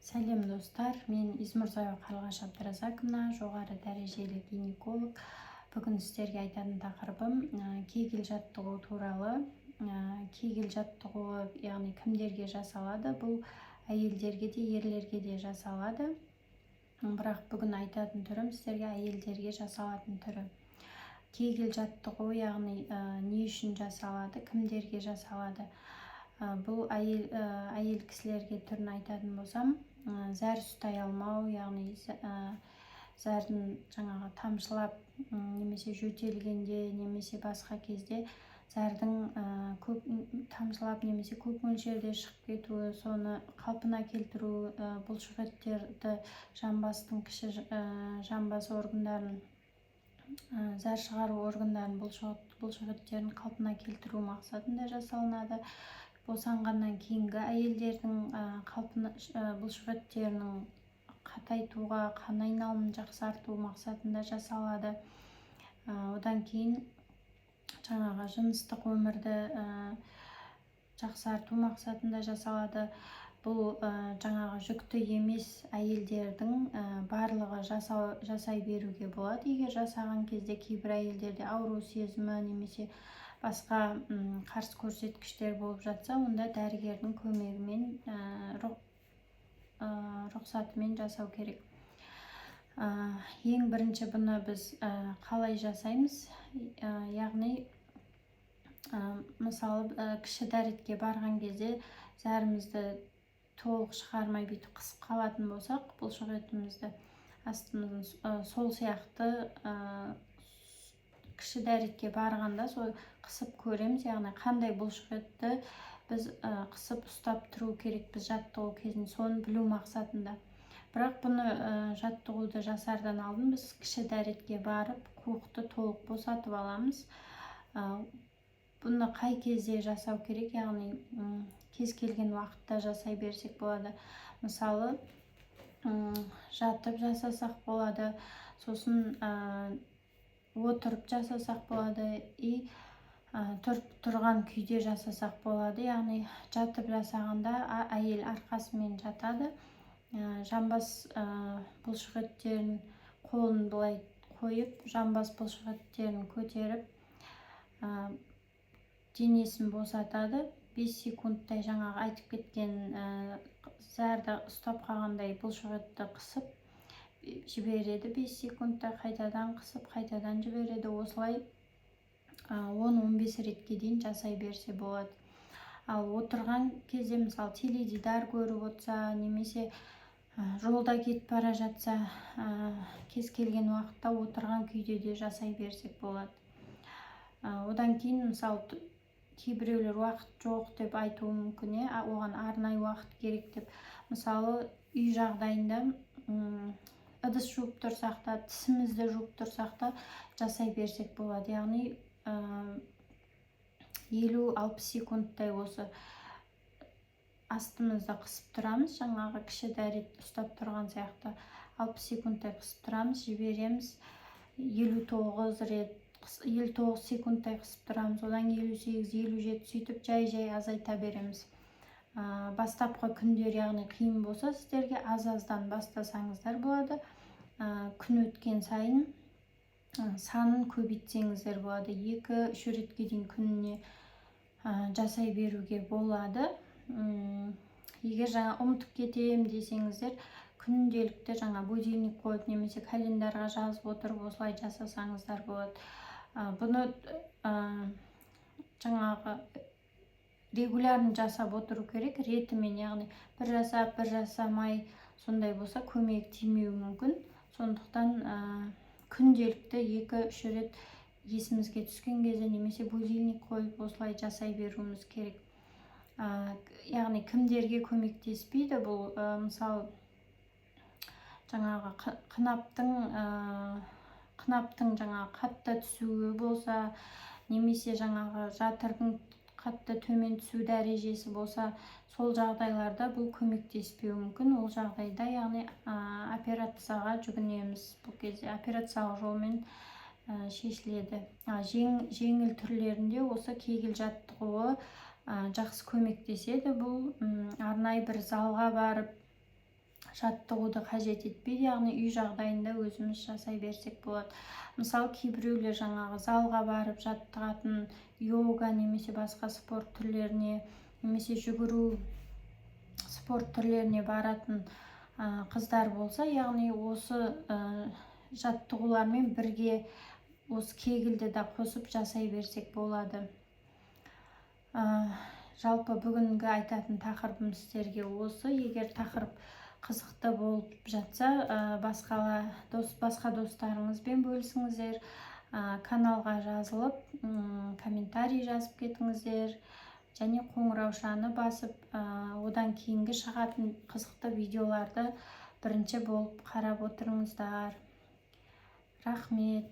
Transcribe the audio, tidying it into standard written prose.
Сәлем достар, мен Измұрзаева Қарлығаш Абдыразаковна, жоғары дәрежелі гинеколог. Бүгін сіздерге айтатын тақырыбым кегел жаттығу туралы. Кегел жаттығуы, яғни кімдерге жасалады? Бұл әйелдерге де, ерлерге де жасалады. Бірақ бүгін айтатын түрім сіздерге әйелдерге жасалатын түрі. Кегел жаттығуы, яғни не үшін жасалады, кімдерге жасалады? Бұл әйел кісілерге түрін айтатын болсам, зәр ұстай алмау, яғни зәрдің тамшылап, немесе жөтелгенде, немесе басқа кезде зәрдің көп тамшылап, немесе көп мөлшерде шығып кетуі, соны қалпына келтіру, бұлшық еттерді, жамбастың кіші жамбас органдарын, зәр шығару органдарын, бұлшық еттерін қалпына келтіру мақсатында жасалынады. Босанғаннан кейінгі әйелдердің бұлшық еттерінің қатайтуға, қан айналымын жақсарту мақсатында жасалады. Одан кейін жыныстық өмірді жақсарту мақсатында жасалады. Бұл жүкті емес әйелдердің барлығы жасай беруге болады. Егер жасаған кезде кейбір әйелдерде ауру сезімі немесе басқа қарсы көрсеткіштер болып жатса, онда дәрігердің көмегімен, рұқсатымен жасау керек. Ең бірінші бұны біз қалай жасаймыз? Яғни, мысалы, кіші дәретке барған кезде зәрімізді толық шығармай бүйтіп қысып қалатын болсақ, бұлшық етімізді, астымыздың сол сияқты кіші дәретке барғанда сол қысып көреміз, яғни қандай бұлшық етті біз қысып ұстап тұру керек біз жаттығу кезінде, соны білу мақсатында. Бірақ бұны жаттығуды жасардан алдын біз кіші дәретке барып, қуықты толық босатып аламыз. Бұны қай кезде жасау керек, яғни кез келген уақытта жасай берсек болады. Мысалы, жатып жасасақ болады, сосын отырып жасасақ болады, тұрған күйде жасасақ болады. Яғни жатып жасағанда әйел арқасымен жатады, жамбас бұлшық еттерін қолын былай қойып, жамбас бұлшық еттерін көтеріп, денесін босатады. 5 секундтай жаңағы айтып кеткен зәрді ұстап қалғандай бұлшық етті қысып жібереді. 5 секундта қайтадан қысып, қайтадан жібереді. Осылай 10-15 ретке дейін жасай берсе болады. Ал отырған кезде, мысалы, теледидар көріп отырса, немесе жолда кетіп бара жатса, кез келген уақытта отырған күйде де жасай берсек болады. Одан кейін, мысалы, кейбіреулер уақыт жоқ деп айтуы мүмкін, оған арнайы уақыт керек деп. Мысалы, үй жағдайында ыдыс жуып тұрсақ та, тісімізді жуып тұрсақ та жасай берсек болады. Яғни 50-60 секундтай осы астымызды қысып тұрамыз, жаңағы кіші дәрет ұстап тұрған сияқты 60 секундтай қысып тұрамыз, жібереміз. 59 секундтай қысып тұрамыз, одан 58-57 сөйтіп жай азайта береміз. Бастапқы күндер, яғни қиын болса, сіздерге аз-аздан бастасаңыздар болады. Күн өткен сайын санын көбейтсеңіздер болады. 2-3 ретке дейін күніне жасай беруге болады. Егер ұмытып кетем десеңіздер, күнделікті будильник қойып, немесе календарға жазып отырып, осылай жасасаңыздар болады. Бұны регулярно жасап отыру керек, ретімен, яғни бір жасап, бір жасамай, сондай болса көмек тимеуі мүмкін. Сондықтан күнделікті 2-3 рет есімізге түскен кезде, немесе будильник қойып, осылай жасай беруіміз керек. Яғни кімдерге көмектеспейді бұл? Мысалы, қынаптың қатты түсуі болса, немесе жатырдың қатты төмен түсу дәрежесі болса, сол жағдайларда бұл көмектеспеуі мүмкін. Ол жағдайда, яғни операцияға жүгінеміз. Бұл кезде операциялық жолмен шешіледі. Жеңіл түрлерінде осы кегел жаттығуы жақсы көмектеседі. Бұл арнайы бір залға барып, жаттығуды қажет етпейді, яғни үй жағдайында өзіміз жасай берсек болады. Мысалы кейбіреулер жаңағы залға барып жаттығатын, йога немесе басқа спорт түрлеріне, немесе жүгіру спорт түрлеріне баратын қыздар болса, яғни осы жаттығулармен бірге осы кегілді де қосып жасай берсек болады. Жалпы бүгінгі айтатын тақырыбым сіздерге осы. Егер тақырып қызықты болып жатса, басқа достарыңызбен бөлісіңіздер, каналға жазылып, комментарий жазып кетіңіздер, және қоңыраушаны басып, одан кейінгі шығатын қызықты видеоларды бірінші болып қарап отырыңыздар. Рахмет.